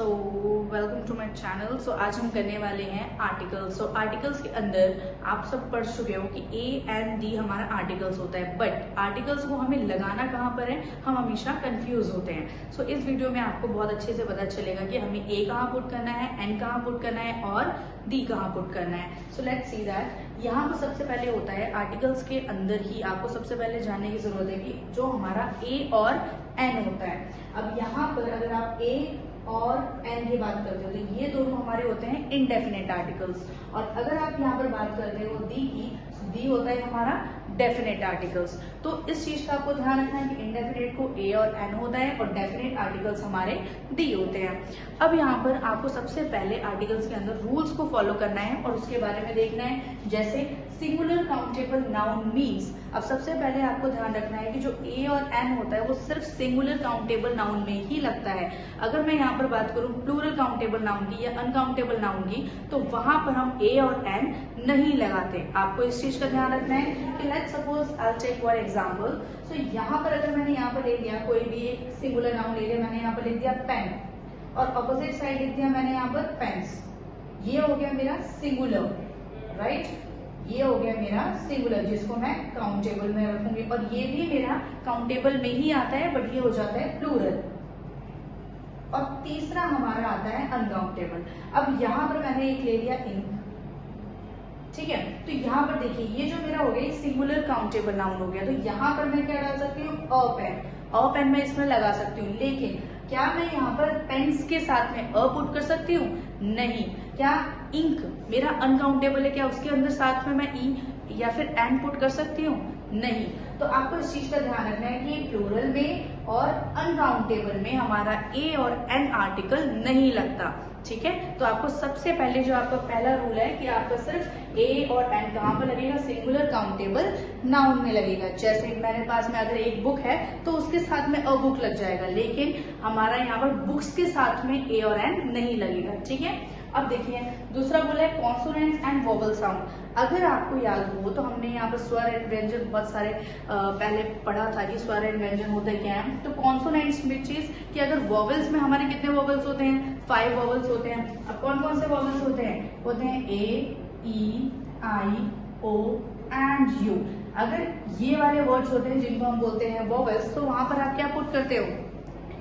So welcome to my channel. So आज हम करने वाले हैं आर्टिकल्स। सो आर्टिकल्स के अंदर आप सब पढ़ चुके हो कि ए एंड डी हमारा आर्टिकल्स होता है, बट आर्टिकल्स को हमें लगाना कहाँ पर है, हम हमेशा कंफ्यूज होते हैं। सो इस वीडियो में आपको बहुत अच्छे से पता चलेगा कि हमें ए कहाँ पुट करना है, एन कहाँ पुट करना है और डी कहाँ पुट करना है। So let's see that. यहाँ पर सबसे पहले होता है आर्टिकल्स के अंदर ही आपको सबसे पहले जानने की जरूरत है कि जो हमारा ए और एन होता है। अब यहाँ पर अगर आप ए और एन की बात करते हो तो ये दोनों हमारे होते हैं इनडेफिनेट आर्टिकल्स, और अगर आप यहाँ पर बात करते हो डी की, डी होता है हमारा डेफिनेट आर्टिकल्स। तो इस चीज का आपको ध्यान रखना है कि इनडेफिनेट को ए और एन होता है और डेफिनेट आर्टिकल्स हमारे डी होते हैं। अब यहाँ पर आपको सबसे पहले आर्टिकल्स के अंदर रूल्स को फॉलो करना है और उसके बारे में देखना है, जैसे सिंगुलर काउंटेबल नाउन मीन्स। अब सबसे पहले आपको ध्यान रखना है कि जो ए और एन होता है वो सिर्फ सिंगुलर काउंटेबल नाउन में ही लगता है। अगर मैं यहाँ पर बात करूँ प्लूरल काउंटेबल नाउन की या अनकाउंटेबल नाउन की, तो वहां पर हम ए और एन नहीं लगाते। आपको इस चीज का ध्यान रखना है कि let's suppose I take one example. So यहाँ पर अगर मैंने यहाँ पर ले लिया कोई भी एक सिंगुलर नाउन ले लिया, मैंने यहाँ पर लिख दिया पेन और अपोजिट साइड लिख दिया मैंने यहाँ पर पेन्स। ये हो गया मेरा सिंगुलर, राइट? ये हो गया मेरा सिंगुलर जिसको मैं काउंटेबल में रखूंगी, और ये भी मेरा काउंटेबल में ही आता है बट ये हो जाता है प्लूरल। और तीसरा हमारा आता है अनकाउंटेबल। अब यहाँ पर मैंने एक ले लिया इंक, ठीक है? तो यहाँ पर देखिए ये जो मेरा हो गया सिंगुलर काउंटेबल नाउन हो गया, तो यहाँ पर मैं क्या डाल सकती हूँ, अ पेन। अ पेन मैं इसमें लगा सकती हूँ, लेकिन क्या मैं यहाँ पर पेन्स के साथ में अ पुट कर सकती हूँ? नहीं। क्या इंक मेरा अनकाउंटेबल है, क्या उसके अंदर साथ में मैं ई या फिर एन पुट कर सकती हूँ? नहीं। तो आपको इस चीज का ध्यान रखना है कि प्लूरल में और अनकाउंटेबल में हमारा ए और एन आर्टिकल नहीं लगता, ठीक है? तो आपको सबसे पहले जो आपका पहला रूल है कि आपका सिर्फ ए और एन कहाँ पर लगेगा, सिंगुलर काउंटेबल नाउन में लगेगा। जैसे मेरे पास में अगर एक बुक है तो उसके साथ में अ बुक लग जाएगा, लेकिन हमारा यहाँ पर बुक्स के साथ में ए और एन नहीं लगेगा, ठीक है? अब देखिए दूसरा बोला है कॉन्सोनेंट्स एंड वोवल साउंड। अगर आपको याद हो तो हमने यहाँ पर स्वर एंड व्यंजन बहुत सारे पहले पढ़ा था कि स्वर एंड व्यंजन होते क्या है। तो कॉन्सोनेंट्स में चीज कि अगर वोवल्स में हमारे कितने वोवल्स होते हैं, 5 वोवल्स होते हैं। अब कौन कौन से वोवल्स होते हैं? होते हैं ए, ई, आई, ओ एंड यू। अगर ये वाले वर्ड्स होते हैं जिनको हम बोलते हैं वोवल्स, तो वहां पर आप क्या पुट करते हो,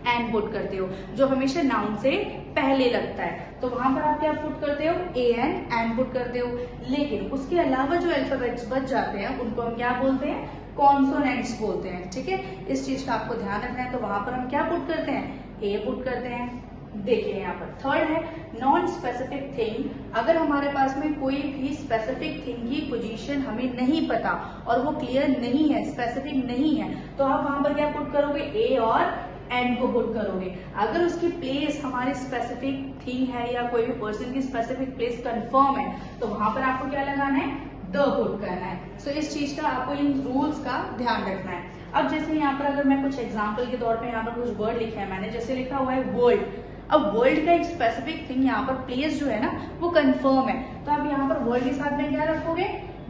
एन पुट करते हो, जो हमेशा नाउन से पहले लगता है। तो वहां पर आप क्या पुट करते हो, ए एन पुट करते हो। लेकिन उसके अलावा जो अल्फाबेट्स बच जाते हैं उनको हम क्या बोलते हैं, कॉन्सोनेंट्स बोलते हैं, ठीक है? इस चीज का आपको ध्यान रखना है। तो वहां पर हम क्या पुट करते हैं, ए पुट करते हैं। देखिए यहाँ पर थर्ड है नॉन स्पेसिफिक थिंग। अगर हमारे पास में कोई भी स्पेसिफिक थिंग की पोजीशन हमें नहीं पता और वो क्लियर नहीं है, स्पेसिफिक नहीं है, तो आप वहां पर क्या पुट करोगे, ए और एन को पुट करोगे। अगर उसकी प्लेस हमारी स्पेसिफिक थिंग है या कोई भी पर्सन की स्पेसिफिक प्लेस कंफर्म है, तो वहां पर आपको क्या लगाना है, द पुट करना है। सो इस चीज का आपको इन रूल्स का ध्यान रखना है। अब जैसे यहाँ पर अगर मैं कुछ एग्जांपल के तौर पे यहाँ पर कुछ वर्ड लिखा है मैंने, जैसे लिखा हुआ है वर्ल्ड। अब वर्ल्ड का एक स्पेसिफिक थिंग यहाँ पर प्लेस जो है ना वो कंफर्म है, तो आप यहाँ पर वर्ल्ड के साथ में क्या रखोगे,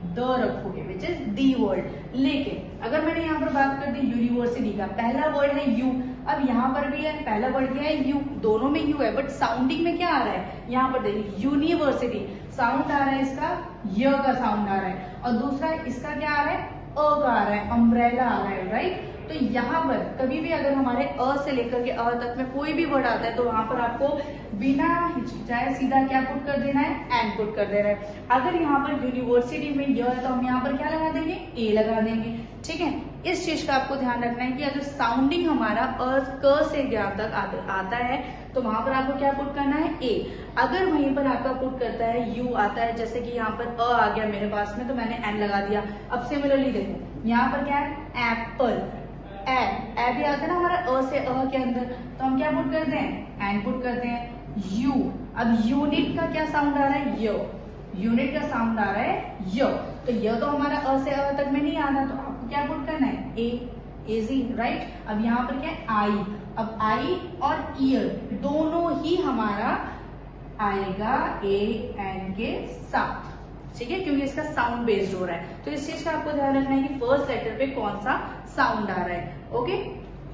द रखोगे, विच इज दी वर्ल्ड। लेकिन अगर मैंने यहाँ पर बात कर दी यूनिवर्सिटी का, पहला वर्ड है यू। अब यहाँ पर भी है, पहला वर्ड क्या है, यू। दोनों में यू है बट साउंडिंग में क्या आ रहा है, यहाँ पर देखिए यूनिवर्सिटी साउंड आ रहा है, इसका य का साउंड आ रहा है, और दूसरा इसका क्या आ रहा है, अ का आ रहा है, अम्ब्रेला आ रहा है, राइट? तो यहाँ पर कभी भी अगर हमारे अ से लेकर के अ तक में कोई भी वर्ड आता है तो वहां पर आपको बिना हिचकिचाए सीधा क्या पुट कर देना है, एन पुट कर देना है। अगर यहाँ पर यूनिवर्सिटी में य है तो हम यहाँ पर क्या लगा देंगे, ए लगा देंगे, ठीक है? इस चीज का आपको ध्यान रखना है कि अगर साउंडिंग हमारा अ क से ज्ञान तक आता है तो वहां पर आपको क्या पुट करना है, ए। अगर वहीं पर आपका पुट करता है यू आता है, जैसे कि यहाँ पर अ आ गया मेरे पास में तो मैंने एन लगा दिया। अब सिमिलरली देखो यहाँ पर क्या है, एप्पल, ए भी आता है ना हमारा अ से अ के अंदर, तो हम क्या पुट करते हैं, एन पुट करते हैं। यू, अब यूनिट का क्या साउंड आ रहा है, य। यूनिट का साउंड आ रहा है य, तो य तो हमारा अ से अ तक में नहीं आना, तो आपको क्या पुट करना है, ए, इजी, राइट? अब यहाँ पर क्या है, आई। अब आई और ईयर दोनों ही हमारा आएगा ए एन के साथ, ठीक है? क्योंकि इसका साउंड बेस्ड हो रहा है। तो इस चीज का आपको ध्यान रखना है कि फर्स्ट लेटर पे कौन सा साउंड आ रहा है, ओके?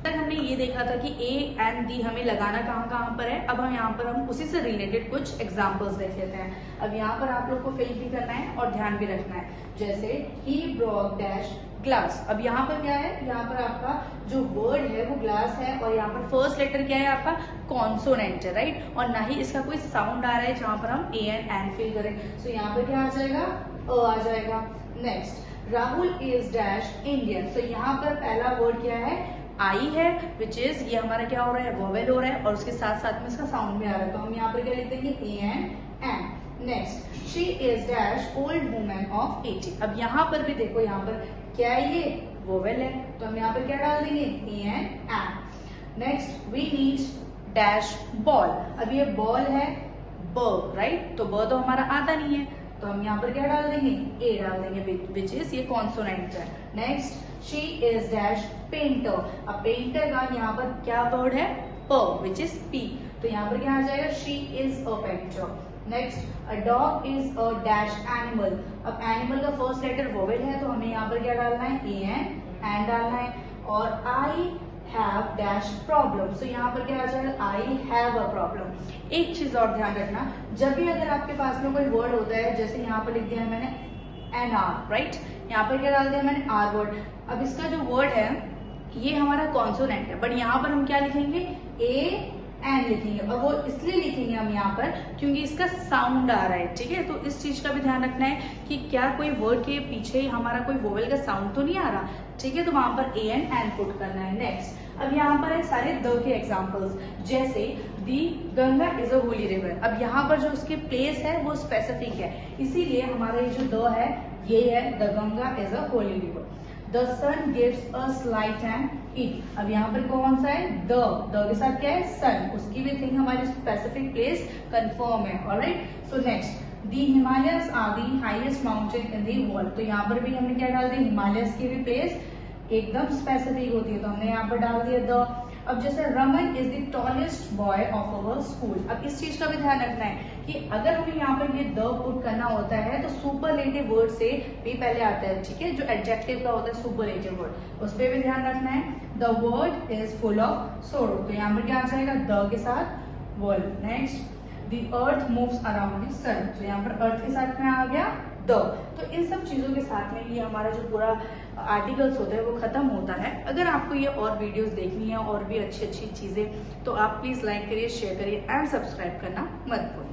तक हमने ये देखा था कि ए एंड दी हमें लगाना कहाँ कहाँ पर है। अब हम यहाँ पर हम उसी से रिलेटेड कुछ एग्जांपल्स देख लेते हैं। अब यहाँ पर आप लोग को फिल भी करना है और ध्यान भी रखना है। जैसे ही ब्रॉक डैश ग्लास। अब यहाँ पर क्या है, यहाँ पर आपका जो वर्ड है वो ग्लास है और यहाँ पर फर्स्ट लेटर क्या है आपका कॉन्सोनेंट है, राइट। और ना ही इसका कोई साउंड आ रहा है जहाँ पर हम ए एंड फिल करें। सो यहाँ पर क्या आ जाएगा, अ आ जाएगा। Next, Rahul is dash Indian. So यहाँ पर पहला वर्ड क्या है, आई है, विच इज ये हमारा क्या हो रहा है, वोवेल हो रहा है और उसके साथ साथ में इसका साउंड भी आ रहा है। तो हम यहाँ पर क्या लिख देंगे, A N. Next, she is dash old women of 80। अब यहाँ पर भी देखो, यहाँ पर क्या है, ये वोवेल है, तो हम यहाँ पर क्या डाल देंगे, A N. Next, we need dash ball. अब ये बॉल है ब, राइट, तो ब तो हमारा आता नहीं है, तो हम यहाँ पर क्या डाल देंगे, ए डाल देंगे, विच इज ये कॉन्सोनेंट है। Next, she is dash painter. अब पेंटर का यहाँ पर क्या वर्ड है, प, विच इज पी, तो यहाँ पर क्या आ जाएगा, she is a painter. Next, a dog is a dash animal. अब एनिमल का फर्स्ट लेटर वोवेल है, तो हमें यहाँ पर क्या डालना है, ए एन डालना है। और आई हैव डैश प्रॉब्लम। सो यहाँ पर क्या आ जाएगा, आई हैव अ प्रॉब्लम। एक चीज और ध्यान रखना, जब भी अगर आपके पास में कोई वर्ड होता है, जैसे यहाँ पर लिख दिया है मैंने एन आर, राइट, यहाँ पर क्या डाल दिया मैंने, आर वर्ड। अब इसका जो वर्ड है ये हमारा कॉन्सोनेंट है, बट यहाँ पर हम क्या लिखेंगे, ए एन लिखेंगे। और वो इसलिए लिखेंगे हम यहाँ पर क्योंकि इसका साउंड आ रहा है, ठीक है। तो इस चीज का भी ध्यान रखना है कि क्या कोई वर्ड के पीछे हमारा कोई वोवेल का साउंड तो नहीं आ रहा, ठीक है, तो वहां पर ए एन पुट करना है। नेक्स्ट, अब यहाँ पर है सारे द के एग्जाम्पल्स, जैसे the Ganga is a holy river. अब यहाँ पर जो उसकी प्लेस है वो स्पेसिफिक है, इसीलिए हमारा ये जो द है ये है, the Ganga is a holy river. The sun gives us light and heat. अब यहाँ पर कौन सा है, द के साथ क्या है, सन, उसकी भी थिंग हमारी स्पेसिफिक प्लेस कंफर्म है, alright. So next, the Himalayas are the highest mountain in the world. तो यहाँ पर भी हमने क्या डाल दिया, हिमालयस की भी प्लेस एकदम स्पेसिफिक होती है, तो हमने यहाँ पर डाल दिया द। अब जैसे Raman is the tallest boy of our school. अब इस चीज का भी ध्यान रखना है कि अगर हमें यहाँ पर ये द पुट करना होता है तो सुपरलेटिव वर्ड से भी पहले आता है, ठीक है, जो एडजेक्टिव का होता है सुपरलेटिव वर्ड, उस पर भी ध्यान रखना है। The world is full of सोरो, तो यहाँ पर क्या आ जाएगा, द के साथ world. Next, the earth moves around the sun. तो यहाँ पर अर्थ के साथ में आ गया द। तो इन सब चीजों के साथ में ये हमारा जो पूरा आर्टिकल्स होता है वो खत्म होता है। अगर आपको ये और वीडियोस देखनी है और भी अच्छी अच्छी चीजें, तो आप प्लीज लाइक करिए, शेयर करिए एंड सब्सक्राइब करना मत भूलिए।